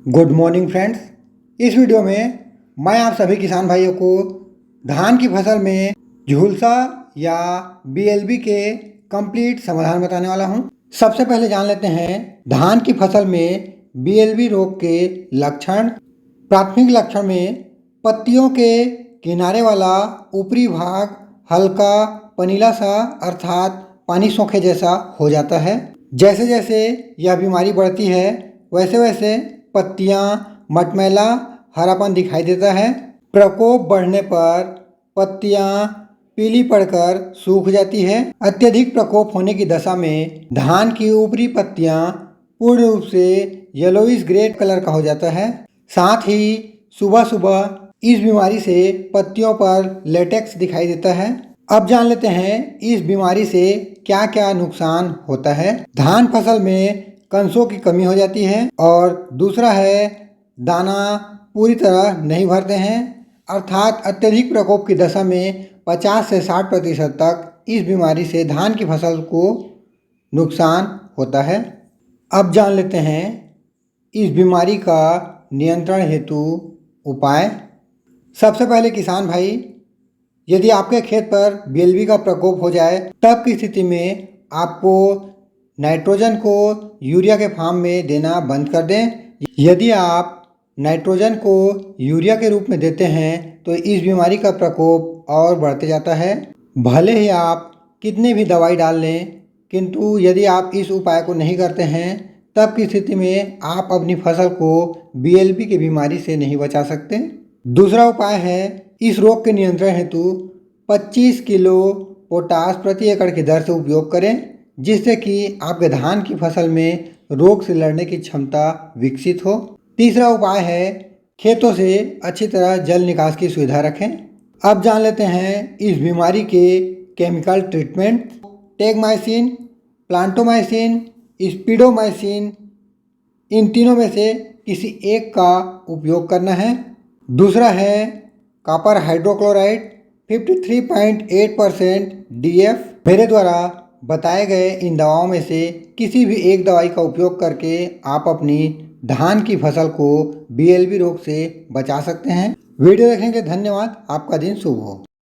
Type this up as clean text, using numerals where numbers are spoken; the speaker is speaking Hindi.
Good morning friends. इस वीडियो में मैं आप सभी किसान भाइयों को धान की फसल में झुलसा या बीएलबी के कंप्लीट समाधान बताने वाला हूं। सबसे पहले जान लेते हैं धान की फसल में बीएलबी रोग के लक्षण। प्राथमिक लक्षण में पत्तियों के किनारे वाला ऊपरी भाग हल्का पनीला सा अर्थात पानी सोखे जैसा हो जाता है। जैसे जैसे यह बीमारी बढ़ती है वैसे वैसे पत्तियां मटमैला हरापन दिखाई देता है। प्रकोप बढ़ने पर पत्तियां पीली पड़कर सूख जाती है। अत्यधिक प्रकोप होने की दशा में धान की ऊपरी पत्तियां पूर्ण रूप से येलोइश ग्रे कलर का हो जाता है। साथ ही सुबह सुबह इस बीमारी से पत्तियों पर लेटेक्स दिखाई देता है। अब जान लेते हैं इस बीमारी से क्या क्या नुकसान होता है। धान फसल में कंसों की कमी हो जाती है और दूसरा है दाना पूरी तरह नहीं भरते हैं, अर्थात अत्यधिक प्रकोप की दशा में 50 से 60% तक इस बीमारी से धान की फसल को नुकसान होता है। अब जान लेते हैं इस बीमारी का नियंत्रण हेतु उपाय। सबसे पहले किसान भाई, यदि आपके खेत पर बीएलबी का प्रकोप हो जाए तब की स्थिति में आपको नाइट्रोजन को यूरिया के फॉर्म में देना बंद कर दें। यदि आप नाइट्रोजन को यूरिया के रूप में देते हैं तो इस बीमारी का प्रकोप और बढ़ते जाता है। भले ही आप कितने भी दवाई डाल लें, किंतु यदि आप इस उपाय को नहीं करते हैं तब की स्थिति में आप अपनी फसल को बीएलबी की बीमारी से नहीं बचा सकते। दूसरा उपाय है इस रोग के नियंत्रण हेतु 25 किलो पोटाश प्रति एकड़ की दर से उपयोग करें, जिससे कि आपके धान की फसल में रोग से लड़ने की क्षमता विकसित हो। तीसरा उपाय है खेतों से अच्छी तरह जल निकास की सुविधा रखें। अब जान लेते हैं इस बीमारी के केमिकल ट्रीटमेंट। टेगमाइसिन, प्लांटोमाइसिन, स्पीडोमाइसिन, इन तीनों में से किसी एक का उपयोग करना है। दूसरा है कॉपर हाइड्रोक्लोराइड 53.8% DF। मेरे द्वारा बताए गए इन दवाओं में से किसी भी एक दवाई का उपयोग करके आप अपनी धान की फसल को बीएलबी रोग से बचा सकते हैं। वीडियो देखने के लिए धन्यवाद। आपका दिन शुभ हो।